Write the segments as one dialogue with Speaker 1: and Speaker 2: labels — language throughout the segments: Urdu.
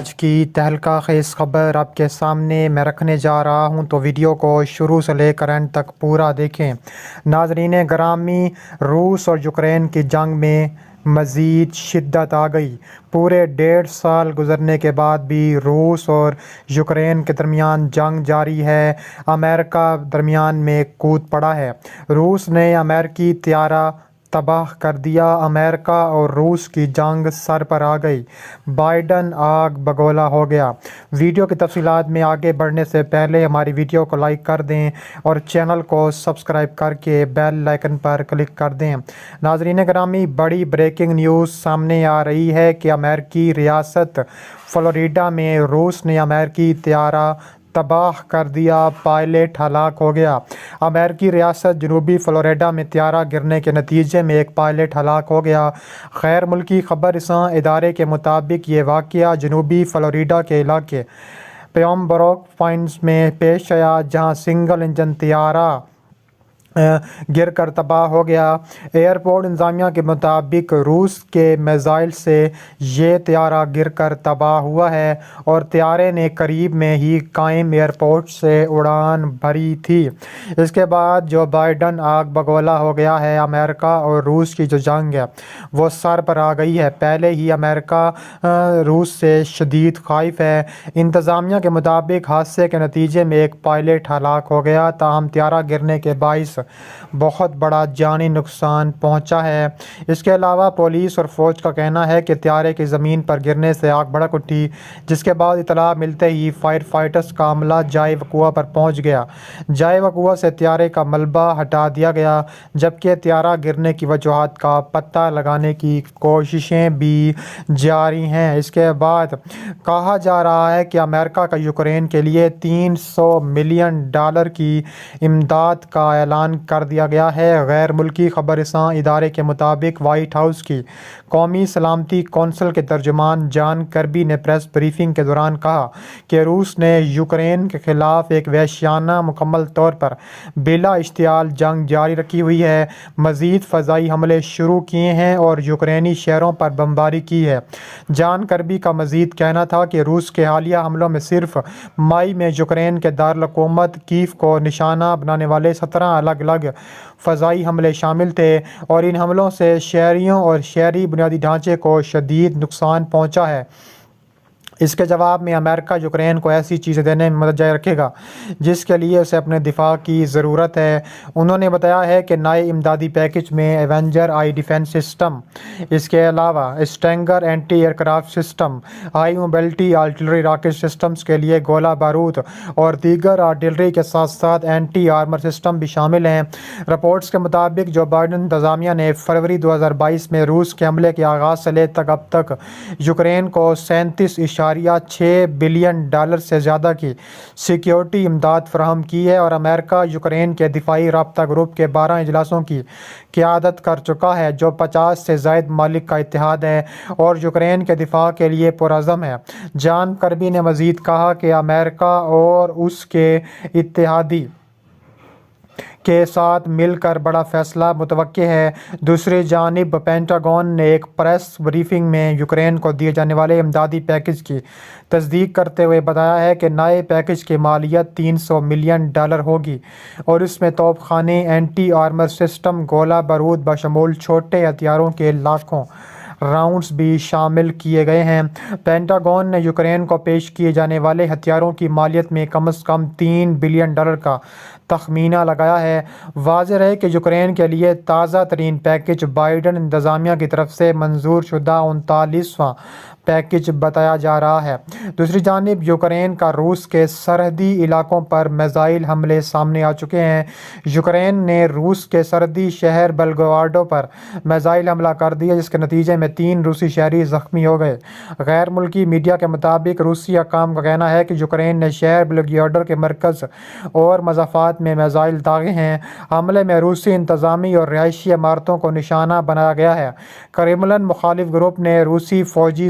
Speaker 1: آج کی تہلکہ خیز خبر آپ کے سامنے میں رکھنے جا رہا ہوں، تو ویڈیو کو شروع سے لے کر اینڈ تک پورا دیکھیں۔ ناظرین گرامی، روس اور یوکرین کی جنگ میں مزید شدت آ گئی۔ پورے 1.5 سال گزرنے کے بعد بھی روس اور یوکرین کے درمیان جنگ جاری ہے۔ امریکہ درمیان میں کود پڑا ہے۔ روس نے امریکی طیارہ تباہ کر دیا۔ امریکہ اور روس کی جنگ سر پر آ گئی۔ بائیڈن آگ بگولا ہو گیا۔ ویڈیو کی تفصیلات میں آگے بڑھنے سے پہلے ہماری ویڈیو کو لائک کر دیں اور چینل کو سبسکرائب کر کے بیل آئیکن پر کلک کر دیں۔ ناظرین گرامی، بڑی بریکنگ نیوز سامنے آ رہی ہے کہ امریکی ریاست فلوریڈا میں روس نے امریکی طیارہ تباہ کر دیا، پائلٹ ہلاک ہو گیا۔ امریکی ریاست جنوبی فلوریڈا میں طیارہ گرنے کے نتیجے میں ایک پائلٹ ہلاک ہو گیا۔ غیر ملکی خبر رساں ادارے کے مطابق یہ واقعہ جنوبی فلوریڈا کے علاقے پیمبروک پائنز میں پیش آیا، جہاں سنگل انجن طیارہ گر کر تباہ ہو گیا۔ ایئرپورٹ انتظامیہ کے مطابق روس کے میزائل سے یہ طیارہ گر کر تباہ ہوا ہے اور طیارے نے قریب میں ہی قائم ایئرپورٹ سے اڑان بھری تھی۔ اس کے بعد جو بائیڈن آگ بگولا ہو گیا ہے۔ امریکہ اور روس کی جو جنگ ہے وہ سر پر آ گئی ہے۔ پہلے ہی امریکہ روس سے شدید خائف ہے۔ انتظامیہ کے مطابق حادثے کے نتیجے میں ایک پائلٹ ہلاک ہو گیا، تاہم طیارہ گرنے کے باعث بہت بڑا جانی نقصان پہنچا ہے۔ اس کے علاوہ پولیس اور فوج کا کہنا ہے کہ طیارے کی زمین پر گرنے سے آگ بھڑک اٹھی، جس کے بعد اطلاع ملتے ہی فائر فائٹرز کا عملہ جائے وقوع پر پہنچ گیا۔ جائے وقوع سے طیارے کا ملبہ ہٹا دیا گیا، جبکہ طیارہ گرنے کی وجوہات کا پتہ لگانے کی کوششیں بھی جاری ہیں۔ اس کے بعد کہا جا رہا ہے کہ امریکہ کا یوکرین کے لیے $300 ملین کی امداد کا اعلان کر دیا گیا ہے۔ غیر ملکی خبر رساں ادارے کے مطابق وائٹ ہاؤس کی قومی سلامتی کونسل کے ترجمان جان کربی نے پریس بریفنگ کے دوران کہا کہ روس نے یوکرین کے خلاف ایک وحشیانہ مکمل طور پر بلا اشتعال جنگ جاری رکھی ہوئی ہے، مزید فضائی حملے شروع کیے ہیں اور یوکرینی شہروں پر بمباری کی ہے۔ جان کربی کا مزید کہنا تھا کہ روس کے حالیہ حملوں میں صرف مئی میں یوکرین کے دارالحکومت کیف کو نشانہ بنانے والے 17 الگ الگ فضائی حملے شامل تھے اور ان حملوں سے شہریوں اور شہری بنیادی ڈھانچے کو شدید نقصان پہنچا ہے۔ اس کے جواب میں امریکہ یوکرین کو ایسی چیزیں دینے میں مدد جاری رکھے گا جس کے لیے اسے اپنے دفاع کی ضرورت ہے۔ انہوں نے بتایا ہے کہ نئے امدادی پیکج میں ایونجر آئی ڈیفنس سسٹم، اس کے علاوہ Stinger anti aircraft system, high mobility artillery rocket systems کے لیے گولہ بارود اور دیگر آرٹلری کے ساتھ ساتھ اینٹی آرمر سسٹم بھی شامل ہیں۔ رپورٹس کے مطابق جو بائیڈن انتظامیہ نے فروری 2022 میں روس کے حملے کے آغاز سے لے کر اب تک یوکرین کو $37.6 بلین سے زیادہ کی سیکیورٹی امداد فراہم کی ہے اور امریکہ یوکرین کے دفاعی رابطہ گروپ کے 12 اجلاسوں کی قیادت کر چکا ہے، جو 50 سے زائد ممالک کا اتحاد ہے اور یوکرین کے دفاع کے لیے پرعزم ہے۔ جان کربی نے مزید کہا کہ امریکہ اور اس کے اتحادی کے ساتھ مل کر بڑا فیصلہ متوقع ہے۔ دوسری جانب پینٹاگون نے ایک پریس بریفنگ میں یوکرین کو دیے جانے والے امدادی پیکج کی تصدیق کرتے ہوئے بتایا ہے کہ نئے پیکج کی مالیت $300 ملین ہوگی اور اس میں توپ خانے، اینٹی آرمر سسٹم، گولہ بارود بشمول چھوٹے ہتھیاروں کے لاکھوں راؤنڈز بھی شامل کیے گئے ہیں۔ پینٹاگون نے یوکرین کو پیش کیے جانے والے ہتھیاروں کی مالیت میں کم از کم $3 بلین کا تخمینہ لگایا ہے۔ واضح ہے کہ یوکرین کے لیے تازہ ترین پیکج بائیڈن انتظامیہ کی طرف سے منظور شدہ 39واں پیکج بتایا جا رہا ہے۔ دوسری جانب یوکرین کا روس کے سرحدی علاقوں پر میزائل حملے سامنے آ چکے ہیں۔ یوکرین نے روس کے سرحدی شہر بیلگراڈ پر میزائل حملہ کر دیا، جس کے نتیجے میں 3 روسی شہری زخمی ہو گئے۔ غیر ملکی میڈیا کے مطابق روسی حکام کا کہنا ہے کہ یوکرین نے شہر بیلگراڈ کے مرکز اور مضافات میں میزائل داغے ہیں۔ حملے میں روسی انتظامی اور رہائشی عمارتوں کو نشانہ بنایا گیا ہے۔ کریملن مخالف گروپ نے روسی فوجی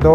Speaker 1: 2